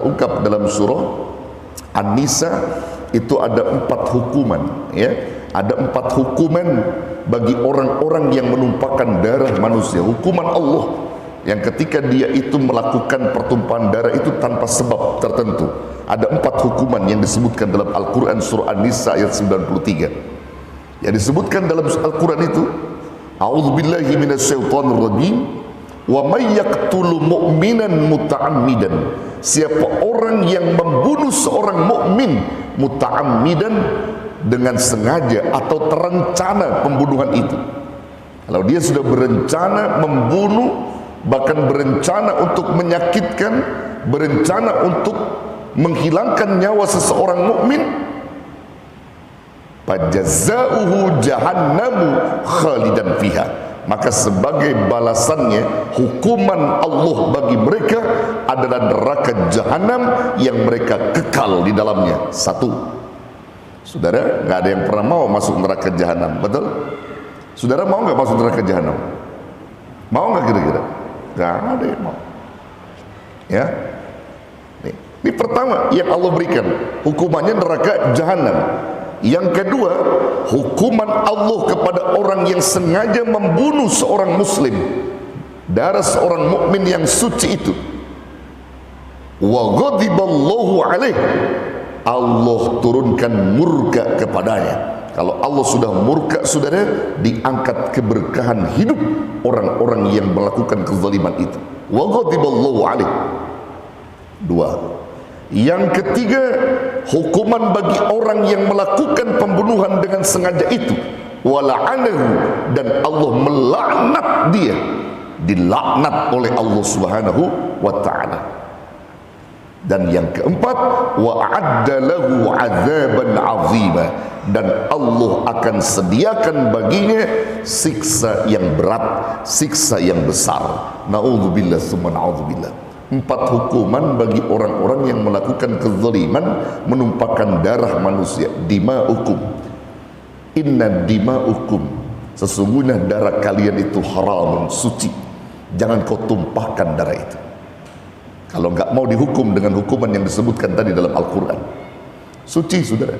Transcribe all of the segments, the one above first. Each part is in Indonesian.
terungkap dalam surah An-Nisa, itu ada 4 hukuman, ya. Ada 4 hukuman bagi orang-orang yang menumpahkan darah manusia. Hukuman Allah yang ketika dia itu melakukan pertumpahan darah itu tanpa sebab tertentu. Ada 4 hukuman yang disebutkan dalam Al-Quran surah An-Nisa ayat 93. Yang disebutkan dalam Al-Quran itu, a'udzubillahi minasyaitonirrajim, wa may yaqtulu mu'minan muta'ammidan, siapa orang yang membunuh seorang mukmin muta'ammidan, dengan sengaja atau terencana pembunuhan itu. Kalau dia sudah berencana membunuh, bahkan berencana untuk menyakitkan, berencana untuk menghilangkan nyawa seseorang mukmin, fajazauhu jahannamu khalidan fiha, maka sebagai balasannya hukuman Allah bagi mereka adalah neraka jahanam yang mereka kekal di dalamnya. 1. Saudara, nggak ada yang pernah mau masuk neraka jahanam, betul? Saudara mau nggak masuk neraka jahanam? Mau nggak kira-kira? Nggak ada yang mau. Ya, ini pertama yang Allah berikan, hukumannya neraka jahanam. Yang kedua, hukuman Allah kepada orang yang sengaja membunuh seorang muslim, darah seorang mukmin yang suci itu. Wa ghadiballahu alaih, Allah turunkan murka kepadanya. Kalau Allah sudah murka, saudara, diangkat keberkahan hidup orang-orang yang melakukan kezaliman itu. Wa ghadiballahu alaih. 2. Yang ketiga, hukuman bagi orang yang melakukan pembunuhan dengan sengaja itu, wala'anahu, dan Allah melaknat dia, dilaknat oleh Allah Subhanahu wa ta'ala. Dan yang keempat, wa'adda lahu 'adzaban 'azima, dan Allah akan sediakan baginya siksa yang berat, siksa yang besar. Na'udzubillah summa na'udzubillah. 4 hukuman bagi orang-orang yang melakukan kezaliman, menumpahkan darah manusia. Dima'ukum, inna dima'ukum, sesungguhnya darah kalian itu haramun, suci, jangan kau tumpahkan darah itu. Kalau enggak mau dihukum dengan hukuman yang disebutkan tadi dalam Al-Quran, suci, saudara.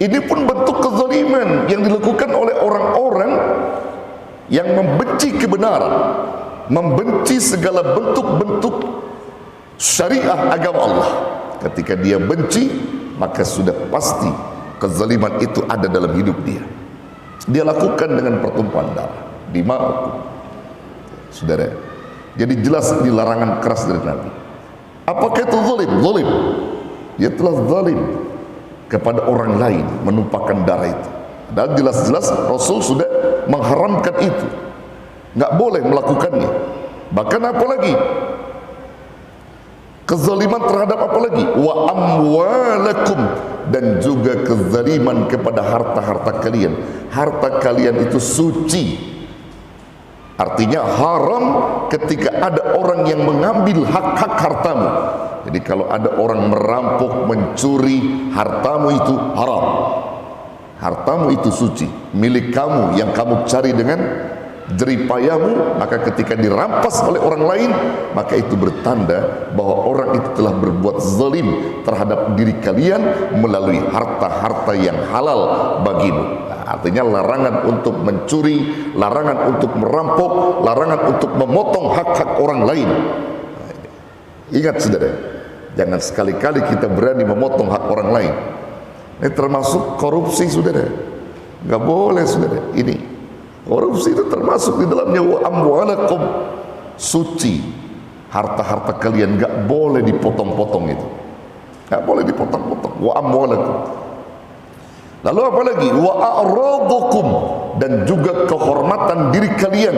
Ini pun bentuk kezaliman yang dilakukan oleh orang-orang yang membenci kebenaran, membenci segala bentuk-bentuk syariah agama Allah. Ketika dia benci, maka sudah pasti kezaliman itu ada dalam hidup dia. Dia lakukan dengan pertumpahan darah. Dima'ukum, saudara. Jadi jelas di larangan keras dari Nabi. Apakah itu zalim? Zalim. Dia telah zalim kepada orang lain, menumpahkan darah itu. Dan jelas-jelas Rasul sudah mengharamkan itu. Nggak boleh melakukannya. Bahkan apa lagi? Kezaliman terhadap apa lagi? Wa amwalakum, dan juga kezaliman kepada harta-harta kalian. Harta kalian itu suci. Artinya haram ketika ada orang yang mengambil hak-hak hartamu. Jadi kalau ada orang merampok, mencuri hartamu, itu haram. Hartamu itu suci, milik kamu yang kamu cari dengan jeripayamu. Maka ketika dirampas oleh orang lain, maka itu bertanda bahwa orang itu telah berbuat zalim terhadap diri kalian melalui harta-harta yang halal bagimu. Artinya larangan untuk mencuri, larangan untuk merampok, larangan untuk memotong hak-hak orang lain. Ingat, saudara, jangan sekali-kali kita berani memotong hak orang lain. Ini termasuk korupsi, saudara. Nggak boleh, saudara. Ini korupsi itu termasuk di dalamnya. Wa amwalakum, suci harta-harta kalian, nggak boleh dipotong-potong itu. Nggak boleh dipotong-potong. Wa amwalakum. Lalu apa lagi? Wa a'radakum, dan juga kehormatan diri kalian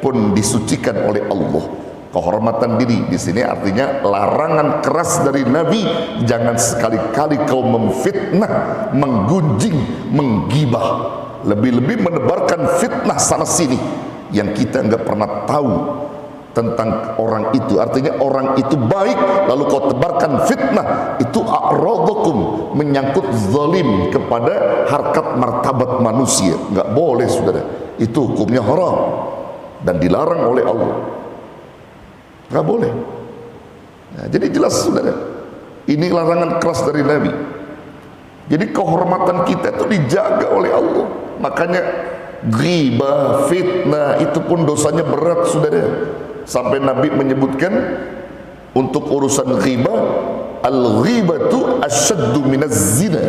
pun disucikan oleh Allah. Kehormatan diri di sini artinya larangan keras dari Nabi, jangan sekali-kali kau memfitnah, menggunjing, menggibah, lebih-lebih menebarkan fitnah sana sini yang kita enggak pernah tahu tentang orang itu. Artinya orang itu baik, lalu kau tebarkan fitnah, itu a'radakum, menyangkut zalim kepada harkat martabat manusia. Enggak boleh, saudara. Itu hukumnya haram dan dilarang oleh Allah. Enggak boleh. Nah, jadi jelas, saudara, Ini larangan keras dari Nabi. Jadi kehormatan kita itu dijaga oleh Allah. Makanya ghibah, fitnah itu pun dosanya berat, saudara. Sampai Nabi menyebutkan untuk urusan ghibah, al-ghibatu asyaddu minaz zina.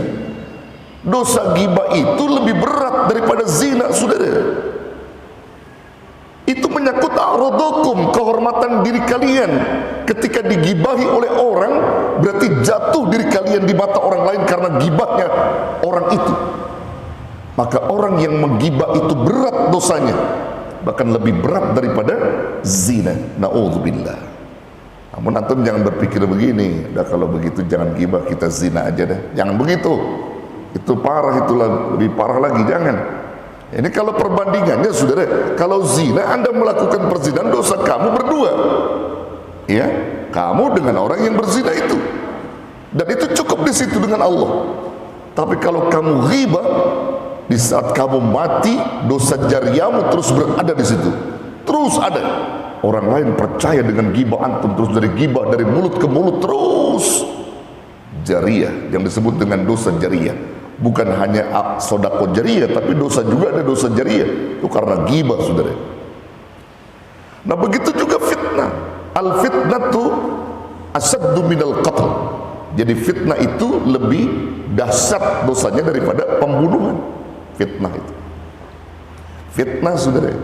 Dosa ghibah itu lebih berat daripada zina, saudara. Itu menyangkut a'radakum, kehormatan diri kalian. Ketika digibahi oleh orang, berarti jatuh diri kalian di mata orang lain karena gibahnya orang itu. Maka orang yang menggibah itu berat dosanya, bahkan lebih berat daripada zina. Na'udzubillah. Namun antum jangan berpikir begini, dah kalau begitu jangan gibah, kita zina aja dah. Jangan begitu. Itu parah, itulah lebih parah lagi, jangan. Ini kalau perbandingannya, saudara, kalau zina Anda melakukan perzinahan, dosa kamu berdua, ya, kamu dengan orang yang berzina itu, dan itu cukup di situ dengan Allah. Tapi kalau kamu ghibah, di saat kamu mati, dosa jariahmu terus berada di situ, terus ada. Orang lain percaya dengan ghibah antum, terus dari ghibah dari mulut ke mulut terus jariah, yang disebut dengan dosa jariah. Bukan hanya sodaqah jariyah, tapi dosa juga ada dosa jariyah. Itu karena ghibah, saudara. Nah begitu juga fitnah. Al fitnatu asaddu minal qatl. Jadi fitnah itu lebih dahsyat dosanya daripada pembunuhan. Fitnah itu. Fitnah, saudara.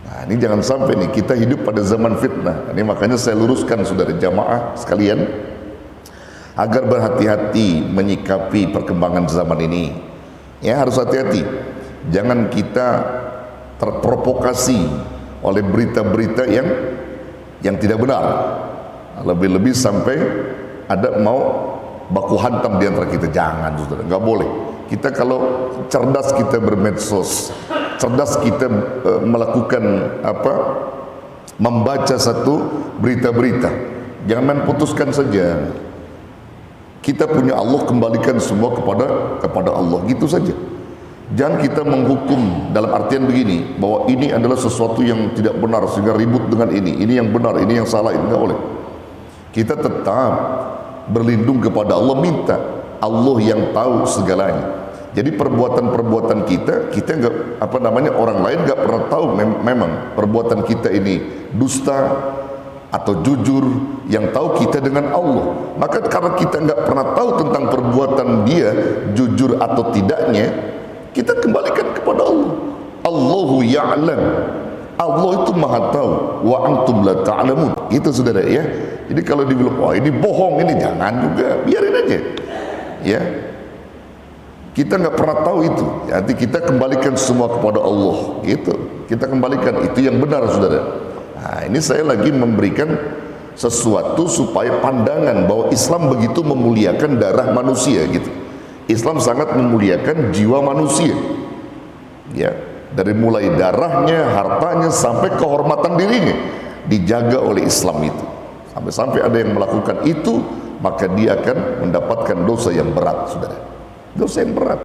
Nah ini jangan sampai nih kita hidup pada zaman fitnah. Ini makanya saya luruskan, saudara jamaah sekalian, agar berhati-hati menyikapi perkembangan zaman ini. Ya, harus hati-hati. Jangan kita terprovokasi oleh berita-berita yang tidak benar. Lebih-lebih sampai ada mau baku hantam di antara kita. Jangan, saudara, nggak boleh. Kita kalau cerdas kita bermedsos, cerdas kita melakukan membaca satu berita-berita. Jangan main putuskan saja. Kita punya Allah, kembalikan semua kepada Allah, gitu saja. Jangan kita menghukum dalam artian begini, bahwa ini adalah sesuatu yang tidak benar sehingga ribut dengan ini yang benar, ini yang salah, ini enggak boleh. Kita tetap berlindung kepada Allah, minta Allah yang tahu segalanya. Jadi perbuatan-perbuatan kita enggak orang lain enggak pernah tahu memang perbuatan kita ini dusta atau jujur, yang tahu kita dengan Allah. Maka karena kita nggak pernah tahu tentang perbuatan dia jujur atau tidaknya, kita kembalikan kepada Allah. Allahu ya'lam. Allah itu maha tahu. Wa antum la ta'lamun. Itu, saudara, ya. Jadi kalau dibilang wah ini bohong, ini jangan juga, biarin aja. Ya. Kita nggak pernah tahu itu. Nanti kita kembalikan semua kepada Allah. Gitu. Kita kembalikan itu yang benar, saudara. Nah, ini saya lagi memberikan sesuatu supaya pandangan bahwa Islam begitu memuliakan darah manusia, gitu. Islam sangat memuliakan jiwa manusia, ya, dari mulai darahnya, hartanya, sampai kehormatan dirinya dijaga oleh Islam itu. Sampai-sampai ada yang melakukan itu, maka dia akan mendapatkan dosa yang berat, saudara. Dosa yang berat.